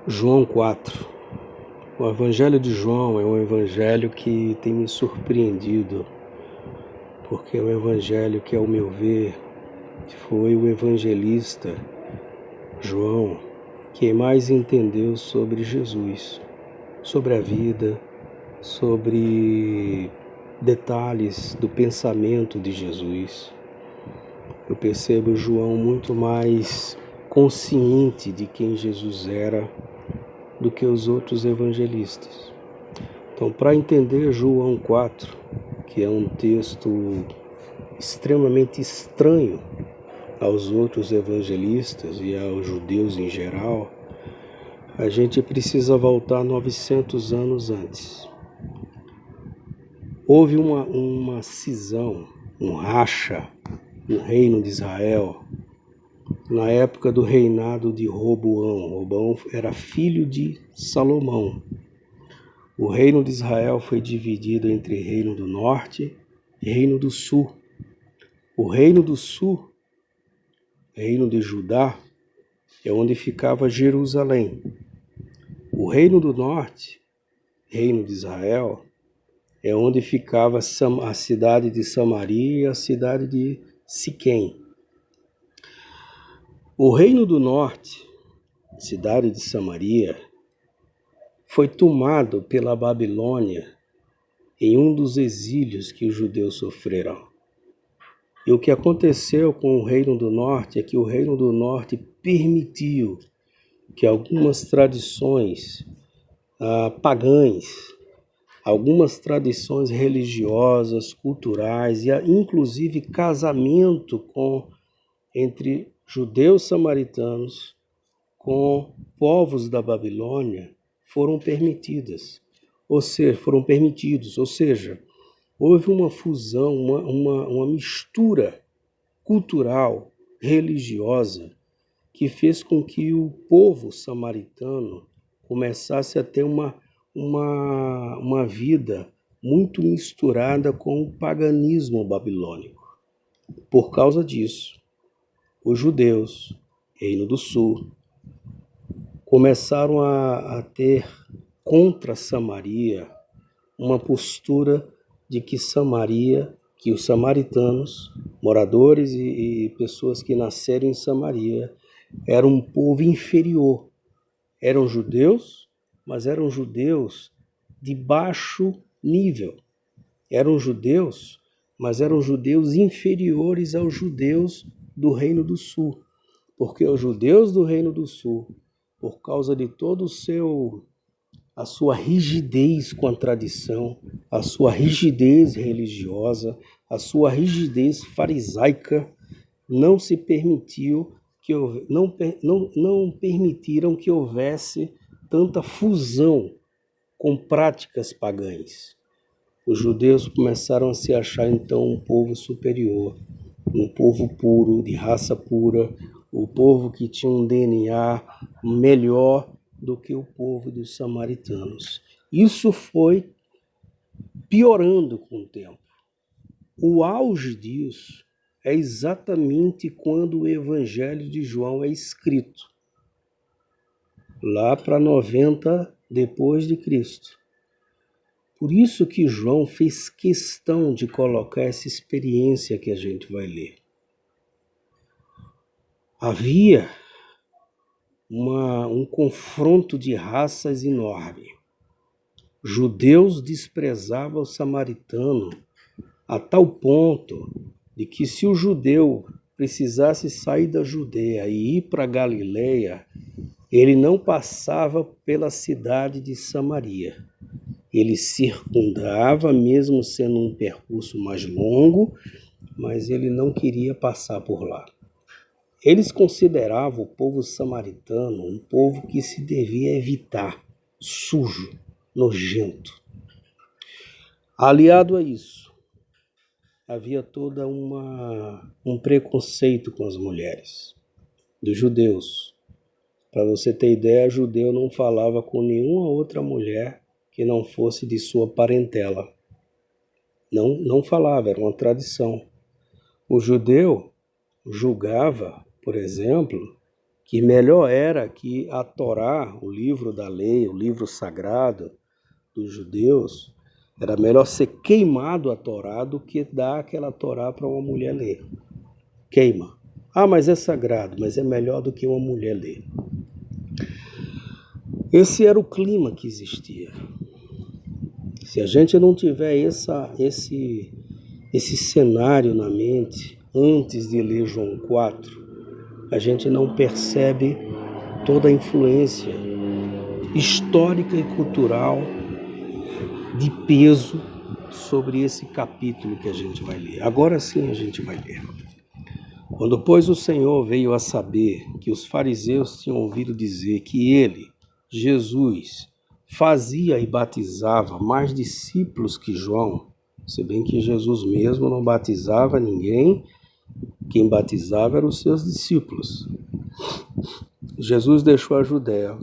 João 4. O Evangelho de João é um evangelho que tem me surpreendido, porque é um evangelho que, ao meu ver, foi o evangelista João que mais entendeu sobre Jesus, sobre a vida, sobre detalhes do pensamento de Jesus. Eu percebo João muito mais consciente de quem Jesus era do que os outros evangelistas. Então, para entender João 4, que é um texto extremamente estranho aos outros evangelistas e aos judeus em geral, a gente precisa voltar 900 anos antes. Houve uma cisão, um racha no reino de Israel, na época do reinado de Roboão. Roboão era filho de Salomão. O reino de Israel foi dividido entre reino do norte e reino do sul. O reino do sul, reino de Judá, é onde ficava Jerusalém. O reino do norte, reino de Israel, é onde ficava a cidade de Samaria e a cidade de Siquém. O reino do norte, cidade de Samaria, foi tomado pela Babilônia em um dos exílios que os judeus sofreram. E o que aconteceu com o reino do norte é que o reino do norte permitiu que algumas tradições pagãs, algumas tradições religiosas, culturais e inclusive casamento entre judeus samaritanos com povos da Babilônia foram permitidos, ou seja, houve uma fusão, uma mistura cultural, religiosa, que fez com que o povo samaritano começasse a ter uma vida muito misturada com o paganismo babilônico. Por causa disso, os judeus, Reino do Sul, começaram a ter contra Samaria uma postura de que Samaria, que os samaritanos, moradores e pessoas que nasceram em Samaria, eram um povo inferior. Eram judeus, mas eram judeus de baixo nível. Eram judeus, mas eram judeus inferiores aos judeus do Reino do Sul. Porque os judeus do Reino do Sul, por causa de todo a sua rigidez com a tradição, a sua rigidez religiosa, a sua rigidez farisaica, não permitiram que houvesse tanta fusão com práticas pagãs. Os judeus começaram a se achar então um povo superior, um povo puro, de raça pura, o povo que tinha um DNA melhor do que o povo dos samaritanos. Isso foi piorando com o tempo. O auge disso é exatamente quando o Evangelho de João é escrito, lá para 90 depois de Cristo. Por isso que João fez questão de colocar essa experiência que a gente vai ler. Havia um confronto de raças enorme. Judeus desprezavam o samaritano a tal ponto de que se o judeu precisasse sair da Judeia e ir para Galileia, ele não passava pela cidade de Samaria. Ele circundava, mesmo sendo um percurso mais longo, mas ele não queria passar por lá. Eles consideravam o povo samaritano um povo que se devia evitar, sujo, nojento. Aliado a isso, havia toda um preconceito com as mulheres dos judeus. Para você ter ideia, judeu não falava com nenhuma outra mulher que não fosse de sua parentela. Não falava, era uma tradição. O judeu julgava, por exemplo, que melhor era que a Torá, o livro da lei, o livro sagrado dos judeus, era melhor ser queimado a Torá do que dar aquela Torá para uma mulher ler. Queima. Ah, mas é sagrado, mas é melhor do que uma mulher ler. Esse era o clima que existia. Se a gente não tiver esse cenário na mente antes de ler João 4, a gente não percebe toda a influência histórica e cultural de peso sobre esse capítulo que a gente vai ler. Agora sim a gente vai ler. Quando, pois, o Senhor veio a saber que os fariseus tinham ouvido dizer que ele, Jesus, fazia e batizava mais discípulos que João, se bem que Jesus mesmo não batizava ninguém, quem batizava eram os seus discípulos. Jesus deixou a Judéia,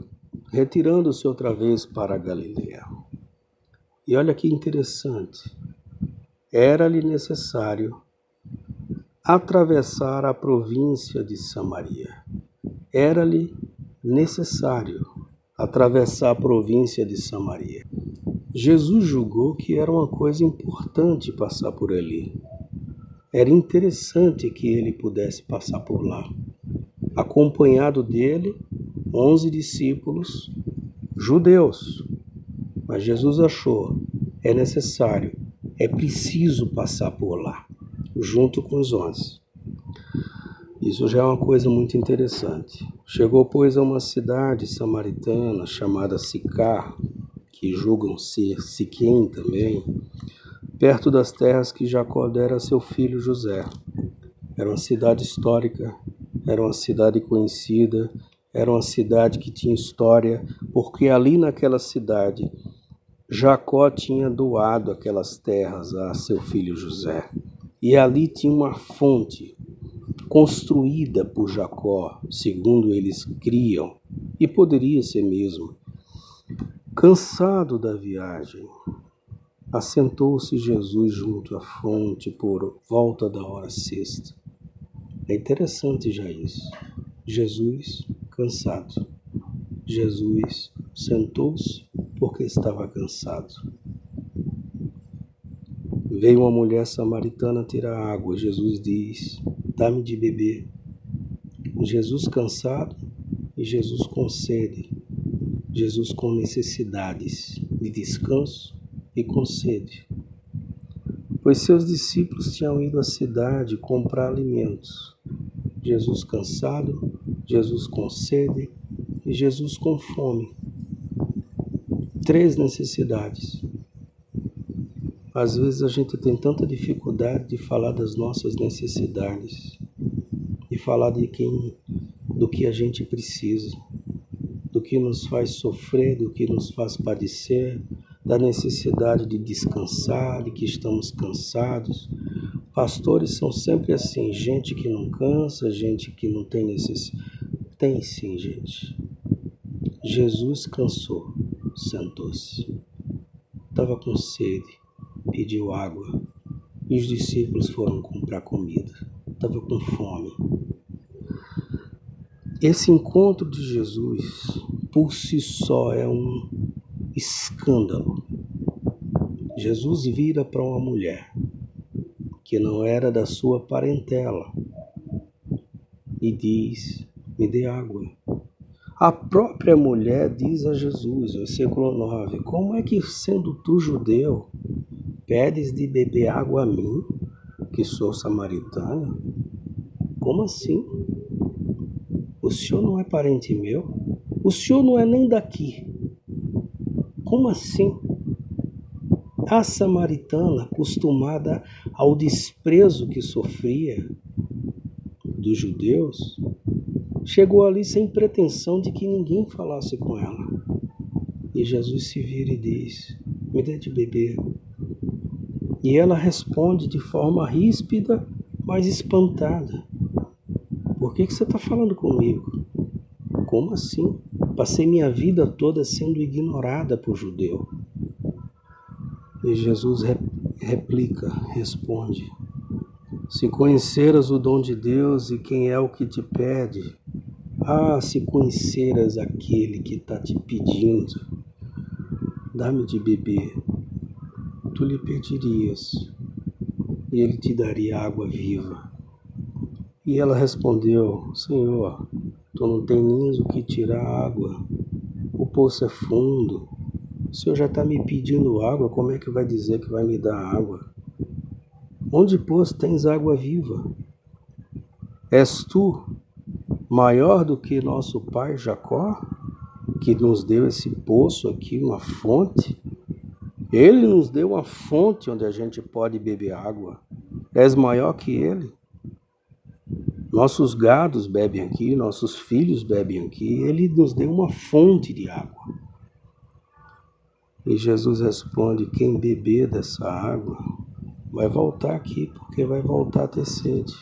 retirando-se outra vez para a Galileia. E olha que interessante, era-lhe necessário atravessar a província de Samaria. Era-lhe necessário atravessar a província de Samaria. Jesus julgou que era uma coisa importante passar por ali. Era interessante que ele pudesse passar por lá. Acompanhado dele, 11 discípulos judeus. Mas Jesus achou, é necessário, é preciso passar por lá, junto com os 11. Isso já é uma coisa muito interessante. Chegou, pois, a uma cidade samaritana chamada Sicar, que julgam ser Siquém também, perto das terras que Jacó dera a seu filho José. Era uma cidade histórica, era uma cidade conhecida, era uma cidade que tinha história, porque ali naquela cidade Jacó tinha doado aquelas terras a seu filho José. E ali tinha uma fonte construída por Jacó, segundo eles criam, e poderia ser mesmo. Cansado da viagem, assentou-se Jesus junto à fonte por volta da hora sexta. É interessante já isso. Jesus cansado. Jesus sentou-se porque estava cansado. Veio uma mulher samaritana tirar água. Jesus diz, dá-me de beber. Jesus cansado e Jesus com sede. Jesus com necessidades de descanso e com sede. Pois seus discípulos tinham ido à cidade comprar alimentos. Jesus cansado, Jesus com sede e Jesus com fome. 3 necessidades. Às vezes a gente tem tanta dificuldade de falar das nossas necessidades, de falar do que a gente precisa, do que nos faz sofrer, do que nos faz padecer, da necessidade de descansar, de que estamos cansados. Pastores são sempre assim, gente que não cansa, gente que não tem necessidade. Tem sim, gente. Jesus cansou, sentou-se. Estava com sede, pediu água. E os discípulos foram comprar comida. Estava com fome. Esse encontro de Jesus, por si só, é um escândalo. Jesus vira para uma mulher que não era da sua parentela e diz, me dê água. A própria mulher diz a Jesus, versículo 9, como é que, sendo tu judeu, pedes de beber água a mim, que sou samaritana? Como assim? O senhor não é parente meu? O senhor não é nem daqui. Como assim? A samaritana, acostumada ao desprezo que sofria dos judeus, chegou ali sem pretensão de que ninguém falasse com ela. E Jesus se vira e diz, me dê de beber. E ela responde de forma ríspida, mas espantada. Por que você está falando comigo? Como assim? Passei minha vida toda sendo ignorada por judeu. E Jesus replica, responde, se conheceras o dom de Deus e quem é o que te pede, Ah, se conheceras aquele que está te pedindo, dá-me de beber, tu lhe pedirias, e ele te daria água viva. E ela respondeu: Senhor, tu não tem nem o que tirar água, o poço é fundo, o senhor já está me pedindo água, como é que vai dizer que vai me dar água? Onde, pois, tens água viva? És tu maior do que nosso pai Jacó, que nos deu esse poço aqui, uma fonte? Ele nos deu uma fonte onde a gente pode beber água. És maior que ele? Nossos gados bebem aqui, nossos filhos bebem aqui. Ele nos deu uma fonte de água. E Jesus responde: quem beber dessa água vai voltar aqui, porque vai voltar a ter sede.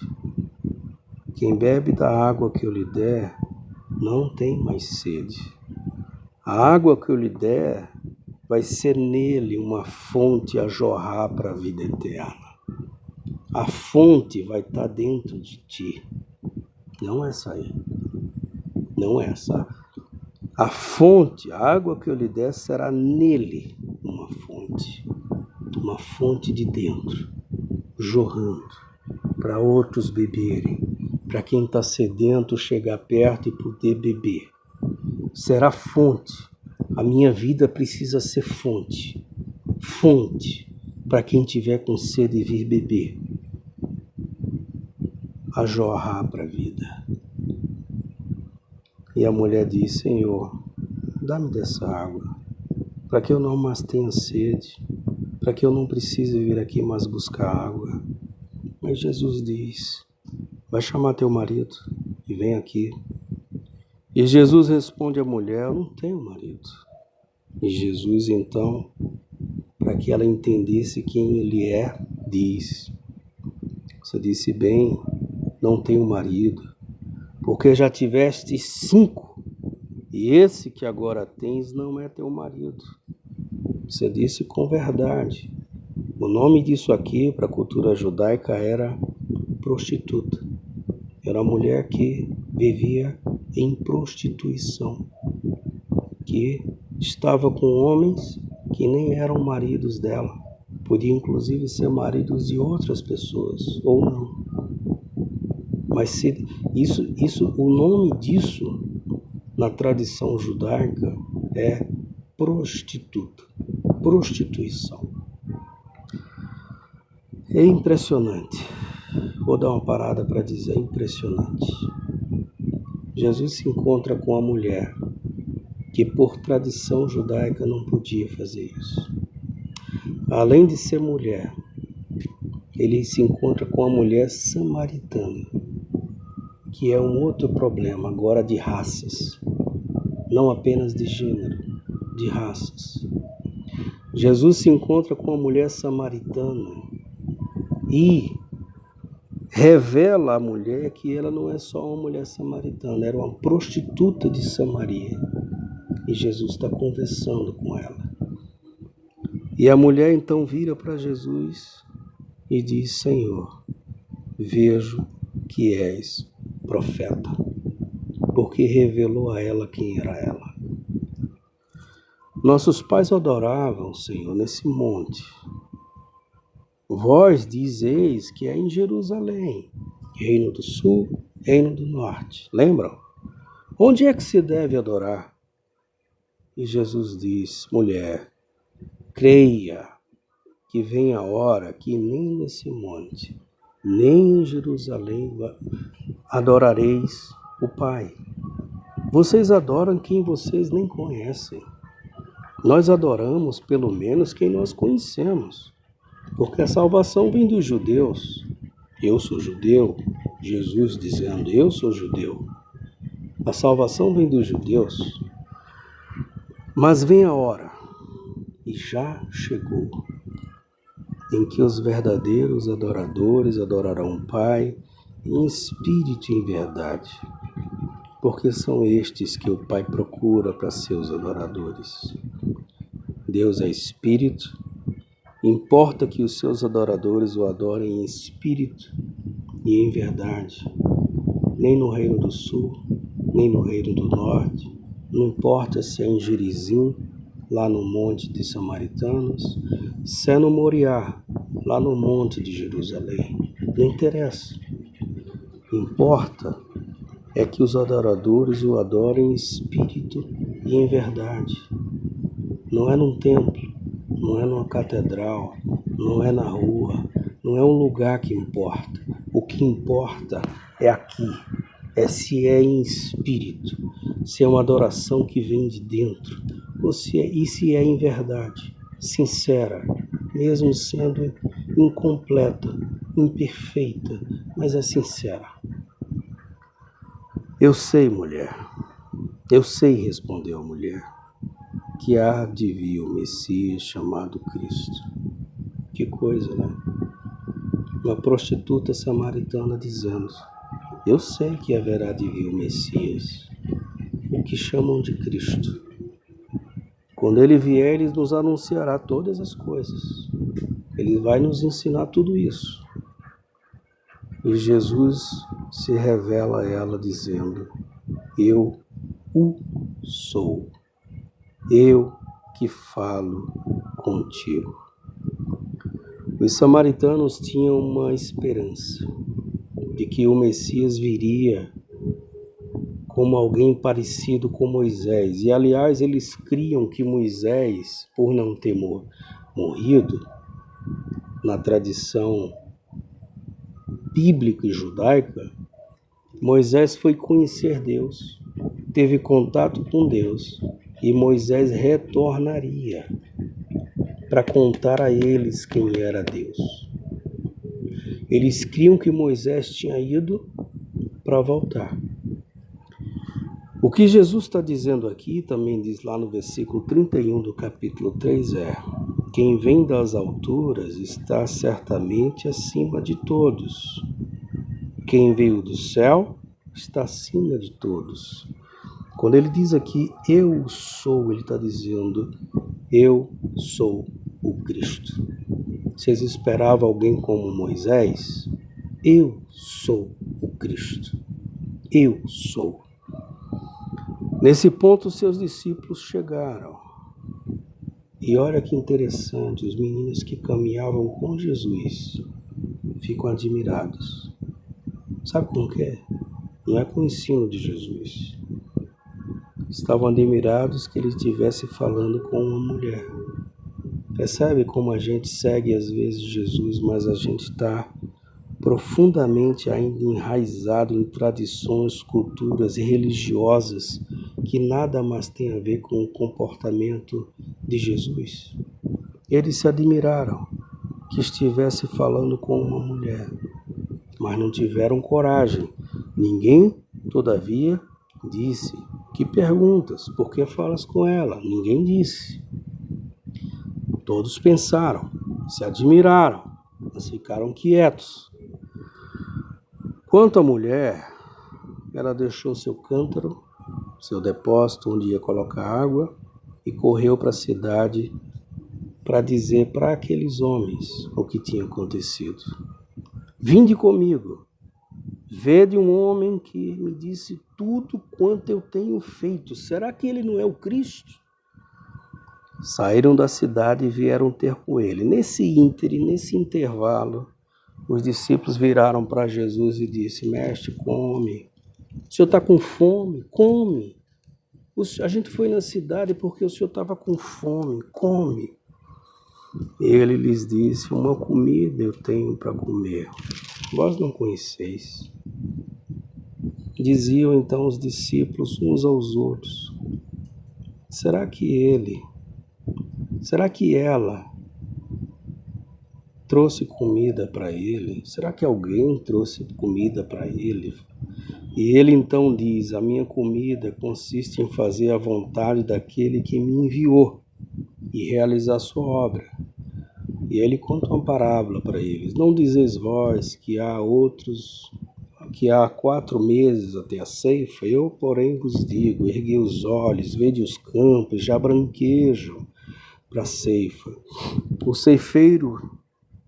Quem bebe da água que eu lhe der, não tem mais sede. A água que eu lhe der vai ser nele uma fonte a jorrar para a vida eterna. A fonte vai estar dentro de ti. Não essa aí. Não essa. A fonte, a água que eu lhe der será nele uma fonte de dentro, jorrando, para outros beberem, para quem está sedento chegar perto e poder beber. Será fonte. A minha vida precisa ser fonte. Fonte para quem tiver com sede vir beber. A jorrar para a vida. E a mulher diz: Senhor, dá-me dessa água, para que eu não mais tenha sede, para que eu não precise vir aqui mais buscar água. Mas Jesus diz: vai chamar teu marido e vem aqui. E Jesus responde à mulher: eu não tenho marido. E Jesus, então, para que ela entendesse quem ele é, diz: você disse bem, não tenho marido, porque já tiveste 5, e esse que agora tens não é teu marido. Você disse com verdade. O nome disso aqui, para a cultura judaica, era prostituta. Era uma mulher que vivia em prostituição, que estava com homens que nem eram maridos dela. Podia inclusive ser maridos de outras pessoas, ou não. Mas se o nome disso na tradição judaica é prostituta, prostituição. É impressionante. Vou dar uma parada para dizer: é impressionante. Jesus se encontra com a mulher que por tradição judaica não podia fazer isso. Além de ser mulher, ele se encontra com a mulher samaritana, que é um outro problema agora de raças, não apenas de gênero, de raças. Jesus se encontra com a mulher samaritana e revela à mulher que ela não é só uma mulher samaritana, era uma prostituta de Samaria. E Jesus está conversando com ela. E a mulher então vira para Jesus e diz: Senhor, vejo que és profeta, porque revelou a ela quem era ela. Nossos pais adoravam, Senhor, nesse monte. Vós dizeis que é em Jerusalém, reino do sul, reino do norte. Lembram? Onde é que se deve adorar? E Jesus diz: mulher, creia que vem a hora que nem nesse monte, nem em Jerusalém adorareis o Pai. Vocês adoram quem vocês nem conhecem. Nós adoramos pelo menos quem nós conhecemos, porque a salvação vem dos judeus. Eu sou judeu, Jesus dizendo: eu sou judeu. A salvação vem dos judeus. Mas vem a hora, e já chegou, em que os verdadeiros adoradores adorarão o Pai em espírito e em verdade, porque são estes que o Pai procura para seus adoradores. Deus é espírito, importa que os seus adoradores o adorem em espírito e em verdade. Nem no reino do sul, nem no Reino do Norte, não importa se é em Gerizim, lá no Monte de Samaritanos, se é no Moriá, lá no Monte de Jerusalém, não interessa. Importa é que os adoradores o adorem em espírito e em verdade. Não é num templo, não é numa catedral, não é na rua, não é um lugar que importa. O que importa é aqui, é se é em espírito, se é uma adoração que vem de dentro, e se é em verdade, sincera, mesmo sendo incompleta, imperfeita, mas é sincera. Eu sei, mulher, eu sei, respondeu a mulher, que há de vir o Messias chamado Cristo. Que coisa, né? Uma prostituta samaritana dizendo: eu sei que haverá de vir o Messias, o que chamam de Cristo. Quando ele vier, ele nos anunciará todas as coisas. Ele vai nos ensinar tudo isso. E Jesus se revela a ela dizendo: eu o sou. Eu que falo contigo. Os samaritanos tinham uma esperança de que o Messias viria como alguém parecido com Moisés. E, aliás, eles criam que Moisés, por não ter morrido, na tradição bíblica e judaica, Moisés foi conhecer Deus, teve contato com Deus, e Moisés retornaria para contar a eles quem era Deus. Eles criam que Moisés tinha ido para voltar. O que Jesus está dizendo aqui, também diz lá no versículo 31 do capítulo 3, quem vem das alturas está certamente acima de todos. Quem veio do céu está acima de todos. Quando ele diz aqui, eu sou, ele está dizendo, eu sou o Cristo. Vocês esperavam alguém como Moisés? Eu sou o Cristo. Eu sou. Nesse ponto, seus discípulos chegaram. E olha que interessante, os meninos que caminhavam com Jesus ficam admirados. Sabe como que é? Não é com o ensino de Jesus. Estavam admirados que ele estivesse falando com uma mulher. Percebe como a gente segue às vezes Jesus, mas a gente está profundamente ainda enraizado em tradições, culturas religiosas que nada mais tem a ver com o comportamento de Jesus. Eles se admiraram que estivesse falando com uma mulher, mas não tiveram coragem. Ninguém, todavia, disse: que perguntas? Por que falas com ela? Ninguém disse. Todos pensaram, se admiraram, mas ficaram quietos. Quanto à mulher, ela deixou seu cântaro, seu depósito onde ia colocar água, e correu para a cidade para dizer para aqueles homens o que tinha acontecido. Vinde comigo, vede um homem que me disse tudo quanto eu tenho feito. Será que ele não é o Cristo? Saíram da cidade e vieram ter com ele. Nesse intervalo, os discípulos viraram para Jesus e disseram: mestre, come. O senhor está com fome? Come. A gente foi na cidade porque o senhor estava com fome. Come. Ele lhes disse: uma comida eu tenho para comer. Vós não conheceis. Diziam então os discípulos uns aos outros: será que ela trouxe comida para ele? Será que alguém trouxe comida para ele? E ele então diz: a minha comida consiste em fazer a vontade daquele que me enviou e realizar sua obra. E ele conta uma parábola para eles: não dizeis vós que há 4 meses até a ceifa? Eu, porém, vos digo: erguei os olhos, vede os campos, já branquejam para a ceifa. O ceifeiro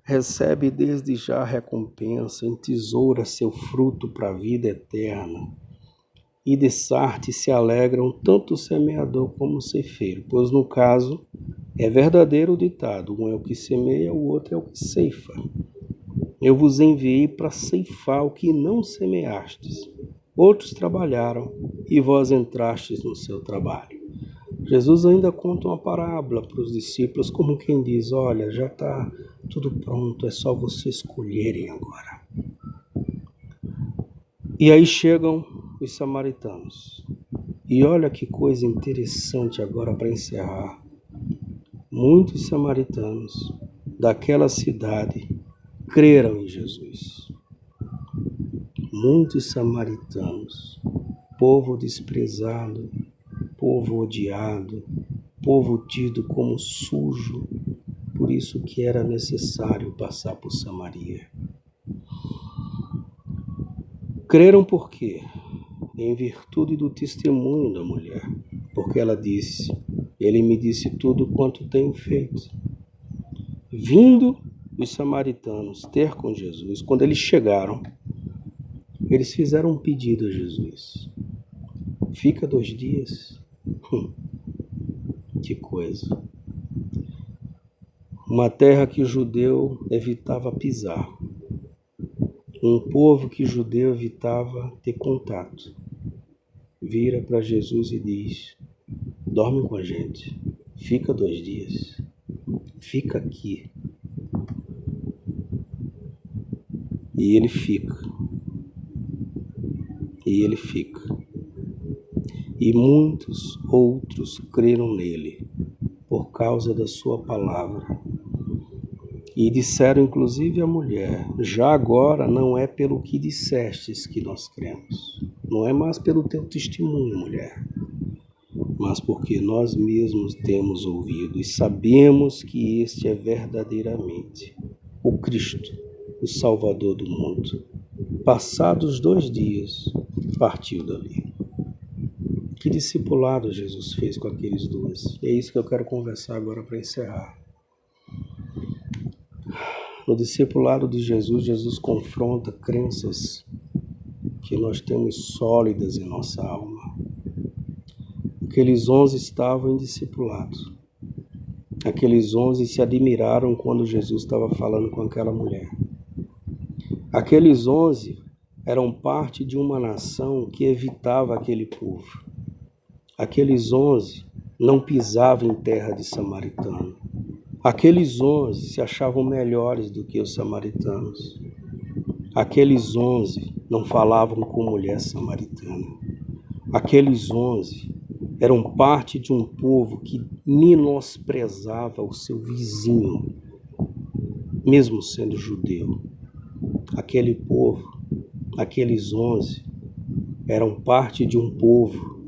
recebe desde já a recompensa, entesoura seu fruto para a vida eterna, e de Sarte se alegram tanto o semeador como o ceifeiro, pois no caso é verdadeiro o ditado, um é o que semeia, o outro é o que ceifa. Eu vos enviei para ceifar o que não semeastes. Outros trabalharam e vós entrastes no seu trabalho. Jesus ainda conta uma parábola para os discípulos, como quem diz, olha, já está tudo pronto, é só vocês colherem agora. E aí chegam os samaritanos. E olha que coisa interessante agora para encerrar. Muitos samaritanos daquela cidade creram em Jesus. Muitos samaritanos, povo desprezado, povo odiado, povo tido como sujo, por isso que era necessário passar por Samaria. Creram por quê? Em virtude do testemunho da mulher, porque ela disse, ele me disse tudo quanto tenho feito. Vindo os samaritanos ter com Jesus, quando eles chegaram, eles fizeram um pedido a Jesus. Fica 2 dias. Que coisa. Uma terra que o judeu evitava pisar. Um povo que o judeu evitava ter contato. Vira para Jesus e diz, dorme com a gente. Fica 2 dias. Fica aqui. E ele fica. E ele fica. E muitos outros creram nele, por causa da sua palavra. E disseram inclusive à mulher, já agora não é pelo que dissestes que nós cremos. Não é mais pelo teu testemunho, mulher, mas porque nós mesmos temos ouvido e sabemos que este é verdadeiramente o Cristo, o Salvador do mundo. Passados 2 dias, partiu dali. Que discipulado Jesus fez com aqueles 2? É isso que eu quero conversar agora para encerrar. No discipulado de Jesus, Jesus confronta crenças que nós temos sólidas em nossa alma. Aqueles 11 estavam em discipulado. Aqueles 11 se admiraram quando Jesus estava falando com aquela mulher. Aqueles 11 eram parte de uma nação que evitava aquele povo. Aqueles 11 não pisavam em terra de samaritano. Aqueles 11 se achavam melhores do que os samaritanos. Aqueles 11 não falavam com mulher samaritana. Aqueles 11 eram parte de um povo que menosprezava o seu vizinho, mesmo sendo judeu. Aquele povo, aqueles 11, eram parte de um povo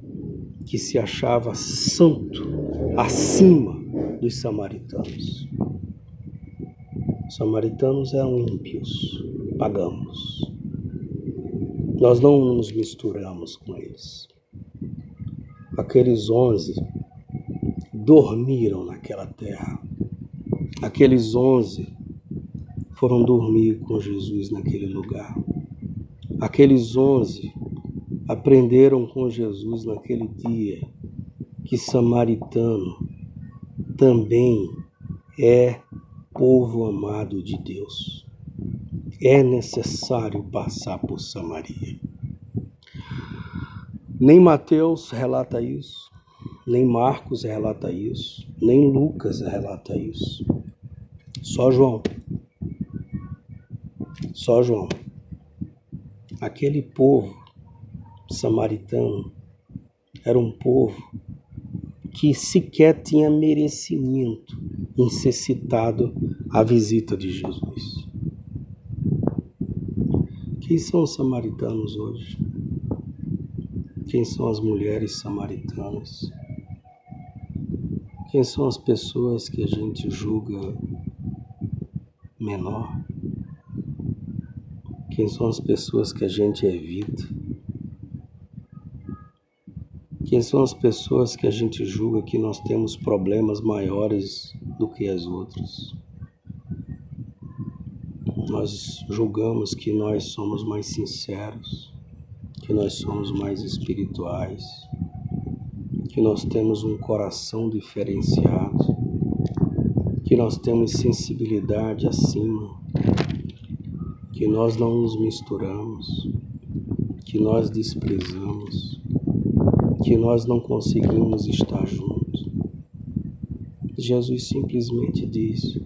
que se achava santo, acima dos samaritanos. Os samaritanos eram ímpios, pagãos. Nós não nos misturamos com eles. Aqueles 11 dormiram naquela terra. Aqueles 11 foram dormir com Jesus naquele lugar. Aqueles 11 aprenderam com Jesus naquele dia que samaritano também é povo amado de Deus. É necessário passar por Samaria. Nem Mateus relata isso, nem Marcos relata isso, nem Lucas relata isso. Só João. Só João. Aquele povo samaritano era um povo que sequer tinha merecimento em ser citado à visita de Jesus. Quem são os samaritanos hoje? Quem são as mulheres samaritanas? Quem são as pessoas que a gente julga menor? Quem são as pessoas que a gente evita? Quem são as pessoas que a gente julga que nós temos problemas maiores do que as outras? Nós julgamos que nós somos mais sinceros. que nós somos mais espirituais, que nós temos um coração diferenciado, que nós temos sensibilidade acima, que nós não nos misturamos, que nós desprezamos, que nós não conseguimos estar juntos. Jesus simplesmente diz: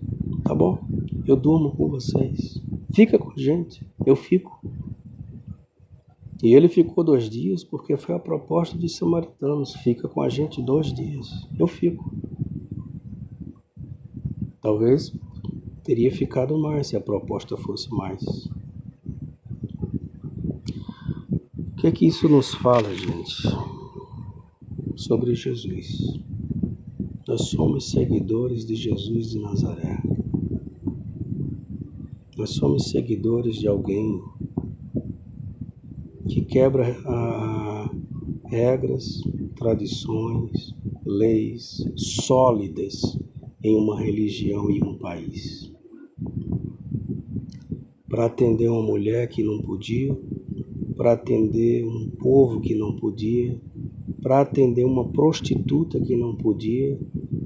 tá bom, eu durmo com vocês, fica com a gente, eu fico. E ele ficou 2 dias porque foi a proposta dos samaritanos: fica com a gente 2 dias, eu fico. Talvez teria ficado mais se a proposta fosse mais. O que é que isso nos fala, gente? Sobre Jesus. Nós somos seguidores de Jesus de Nazaré. Nós somos seguidores de alguém que quebra regras, tradições, leis sólidas em uma religião e um país. Para atender uma mulher que não podia, para atender um povo que não podia, para atender uma prostituta que não podia,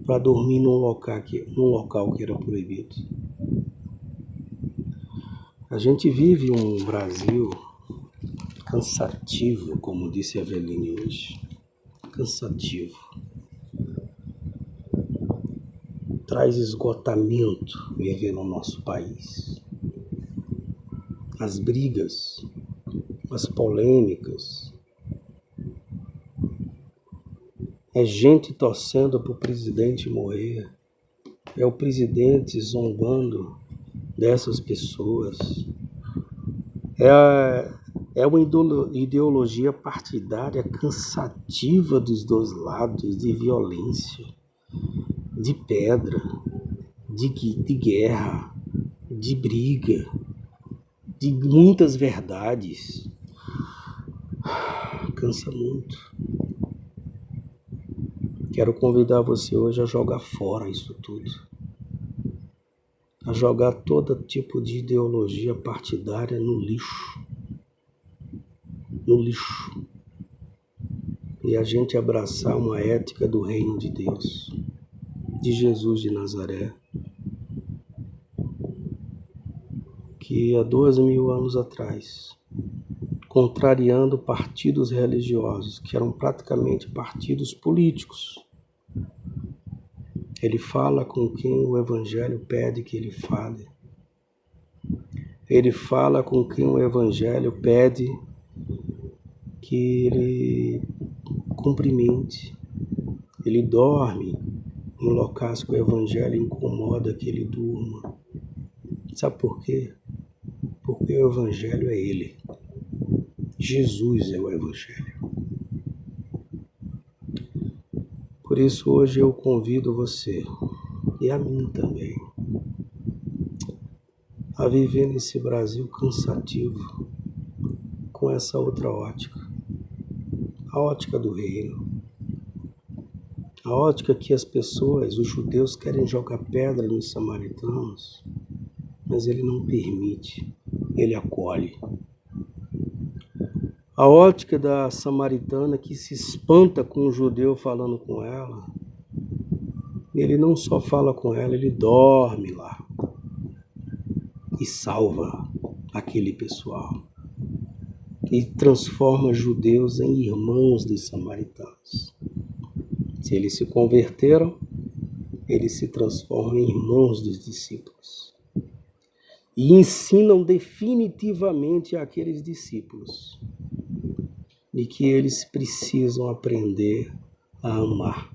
para dormir num local que era proibido. A gente vive um Brasil cansativo, como disse a Eveline hoje. Cansativo. Traz esgotamento viver no nosso país. As brigas, as polêmicas. É gente torcendo para o presidente morrer. É o presidente zombando dessas pessoas. É uma ideologia partidária cansativa dos 2 lados, de violência, de pedra, de guerra, de briga, de muitas verdades. Cansa muito. Quero convidar você hoje a jogar fora isso tudo. A jogar todo tipo de ideologia partidária no lixo. No lixo. E a gente abraçar uma ética do reino de Deus, de Jesus de Nazaré, que há 2.000 anos atrás, contrariando partidos religiosos, que eram praticamente partidos políticos, ele fala com quem o Evangelho pede que ele fale. Ele fala com quem o Evangelho pede que ele cumprimente. Ele dorme em locais que o Evangelho incomoda que ele durma. Sabe por quê? Porque o Evangelho é ele. Jesus é o Evangelho. Por isso hoje eu convido você, e a mim também, a viver nesse Brasil cansativo, com essa outra ótica, a ótica do reino, a ótica que as pessoas, os judeus, querem jogar pedra nos samaritanos, mas ele não permite, ele acolhe. A ótica da samaritana que se espanta com o judeu falando com ela, ele não só fala com ela, ele dorme lá e salva aquele pessoal e transforma judeus em irmãos dos samaritanos. Se eles se converteram, eles se transformam em irmãos dos discípulos e ensinam definitivamente àqueles discípulos de que eles precisam aprender a amar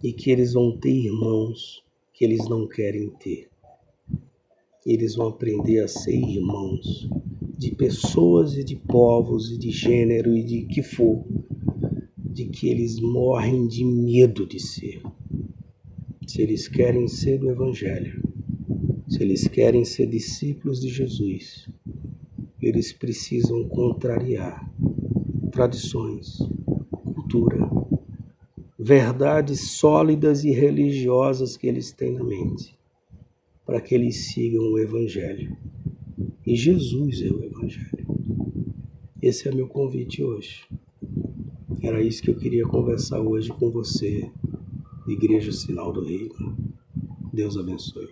e que eles vão ter irmãos que eles não querem ter. Eles vão aprender a ser irmãos de pessoas e de povos e de gênero e de que for, de que eles morrem de medo de ser. Se eles querem ser do Evangelho, se eles querem ser discípulos de Jesus, eles precisam contrariar tradições, cultura, verdades sólidas e religiosas que eles têm na mente, para que eles sigam o Evangelho. E Jesus é o Evangelho. Esse é meu convite hoje. Era isso que eu queria conversar hoje com você, Igreja Sinal do Reino. Deus abençoe.